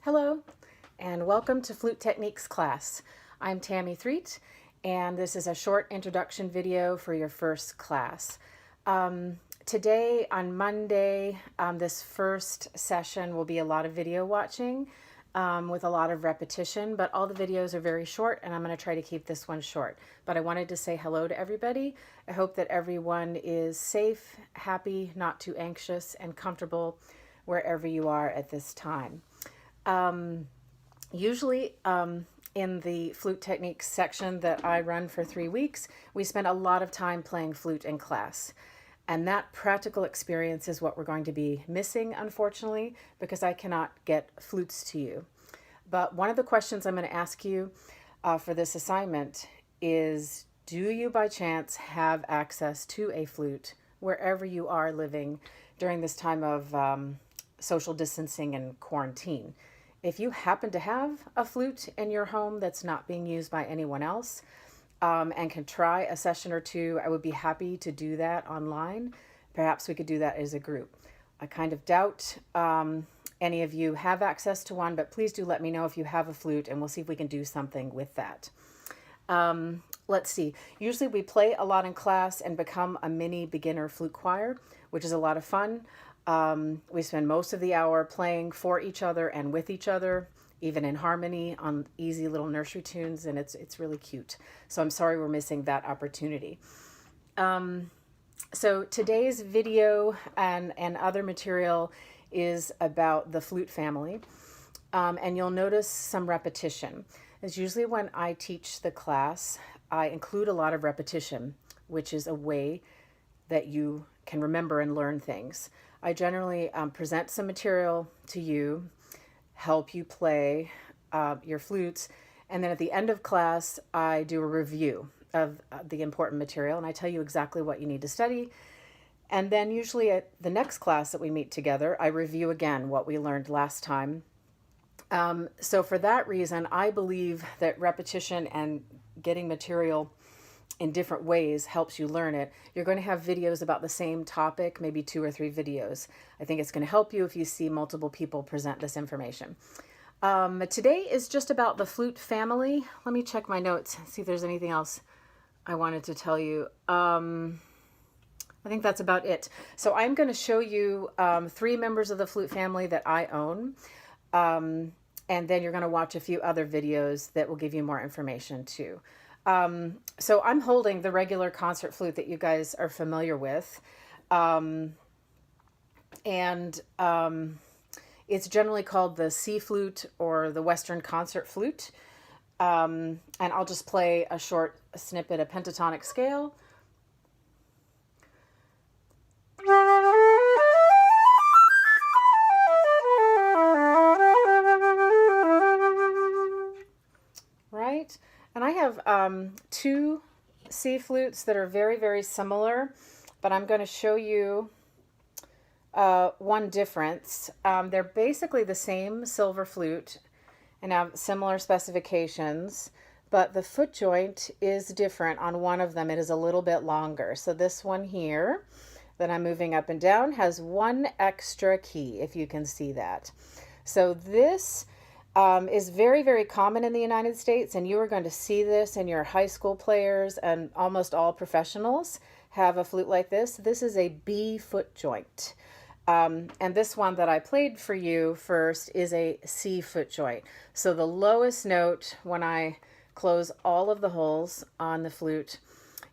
Hello, and welcome to Flute Techniques class. I'm Tammy Threet, and this is a short introduction video for your first class. Today, on Monday, this first session will be a lot of video watching with a lot of repetition, but all the videos are very short, and I'm going to try to keep this one short. But I wanted to say hello to everybody. I hope that everyone is safe, happy, not too anxious, and comfortable wherever you are at this time. Usually in the flute techniques section that I run for 3 weeks, we spend a lot of time playing flute in class. And that practical experience is what we're going to be missing, unfortunately, because I cannot get flutes to you. But one of the questions I'm going to ask you for this assignment is, do you by chance have access to a flute wherever you are living during this time of social distancing and quarantine? If you happen to have a flute in your home that's not being used by anyone else and can try a session or two, I would be happy to do that online. Perhaps we could do that as a group. I kind of doubt any of you have access to one, but please do let me know if you have a flute and we'll see if we can do something with that. Let's see. Usually we play a lot in class and become a mini beginner flute choir, which is a lot of fun. We spend most of the hour playing for each other and with each other, even in harmony on easy little nursery tunes, and it's really cute. So I'm sorry we're missing that opportunity. So today's video and other material is about the flute family, and you'll notice some repetition. As usually when I teach the class, I include a lot of repetition, which is a way that you can remember and learn things. I generally present some material to you, help you play your flutes, and then at the end of class, I do a review of the important material, and I tell you exactly what you need to study. And then usually at the next class that we meet together, I review again what we learned last time. So for that reason, I believe that repetition and getting material in different ways helps you learn it. You're going to have videos about the same topic, maybe 2 or 3 videos. I think it's going to help you if you see multiple people present this information. Today is just about the flute family. Let me check my notes, see if there's anything else I wanted to tell you. I think that's about it. So I'm going to show you 3 members of the flute family that I own. And then you're going to watch a few other videos that will give you more information too. So I'm holding the regular concert flute that you guys are familiar with. It's generally called the C flute or the Western concert flute. And I'll just play a short snippet of pentatonic scale. Right? And I have 2 C flutes that are very, very similar, but I'm going to show you one difference. They're basically the same silver flute and have similar specifications, but the foot joint is different on one of them. It is a little bit longer. So this one here that I'm moving up and down has 1 extra key, if you can see that. So this is very, very common in the United States, and you are going to see this in your high school players, and almost all professionals have a flute like this. This is a B foot joint. And this one that I played for you first is a C foot joint. So the lowest note when I close all of the holes on the flute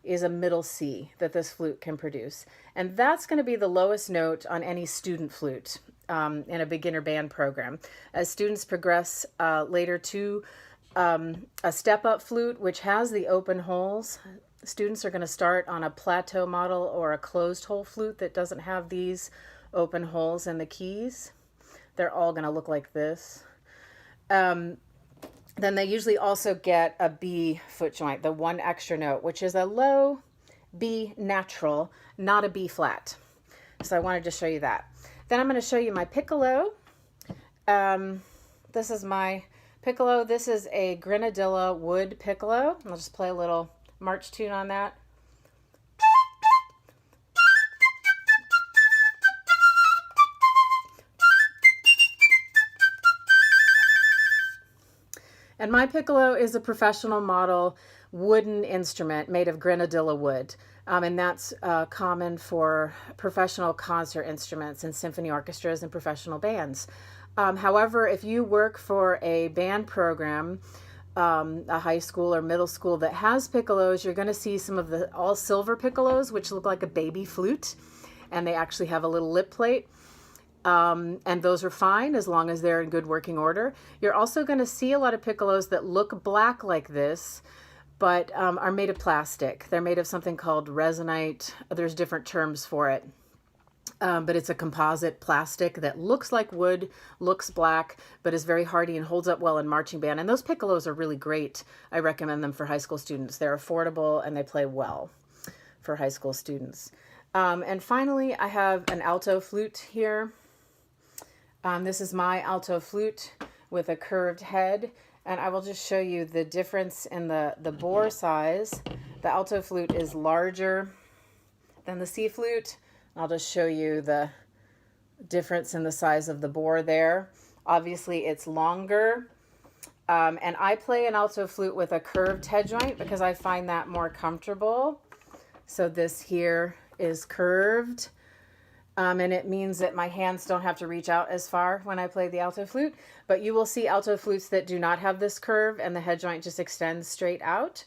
is a middle C that this flute can produce. And that's going to be the lowest note on any student flute in a beginner band program. As students progress later to a step-up flute, which has the open holes, students are going to start on a plateau model or a closed hole flute that doesn't have these open holes in the keys. They're all going to look like this. Then they usually also get a B foot joint, the 1 extra note, which is a low B natural, not a B flat. So I wanted to show you that. Then I'm going to show you my piccolo. This is my piccolo. This is a grenadilla wood piccolo. I'll just play a little march tune on that. And my piccolo is a professional model wooden instrument made of grenadilla wood. And that's common for professional concert instruments and symphony orchestras and professional bands. However, if you work for a band program, a high school or middle school that has piccolos, you're going to see some of the all silver piccolos, which look like a baby flute, and they actually have a little lip plate. And those are fine as long as they're in good working order. You're also going to see a lot of piccolos that look black like this, but are made of plastic. They're made of something called resonite. There's different terms for it. But it's a composite plastic that looks like wood, looks black, but is very hardy and holds up well in marching band. And those piccolos are really great. I recommend them for high school students. They're affordable and they play well for high school students. And finally, I have an alto flute here. This is my alto flute with a curved head, and I will just show you the difference in the bore size. The alto flute is larger than the C flute. I'll just show you the difference in the size of the bore there. Obviously, it's longer, and I play an alto flute with a curved head joint because I find that more comfortable. So this here is curved. And it means that my hands don't have to reach out as far when I play the alto flute. But you will see alto flutes that do not have this curve and the head joint just extends straight out.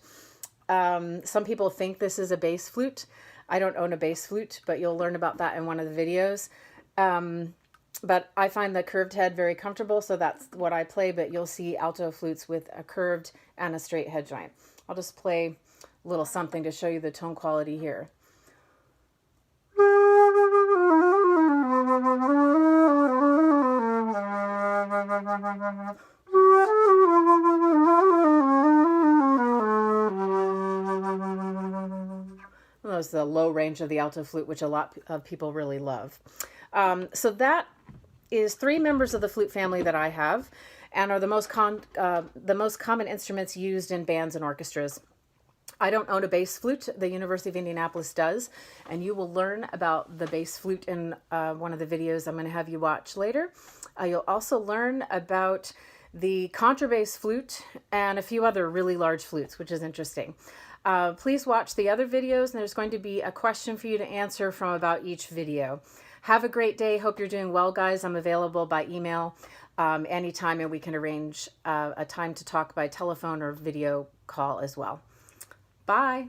Some people think this is a bass flute. I don't own a bass flute, but you'll learn about that in one of the videos. But I find the curved head very comfortable, so that's what I play. But you'll see alto flutes with a curved and a straight head joint. I'll just play a little something to show you the tone quality here. That's the low range of the alto flute, which a lot of people really love. So that is 3 members of the flute family that I have, and are the most common instruments used in bands and orchestras. I don't own a bass flute. The University of Indianapolis does, and you will learn about the bass flute in one of the videos I'm going to have you watch later. You'll also learn about the contrabass flute and a few other really large flutes, which is interesting. Please watch the other videos, and there's going to be a question for you to answer from about each video. Have a great day. Hope you're doing well, guys. I'm available by email anytime, and we can arrange a time to talk by telephone or video call as well. Bye.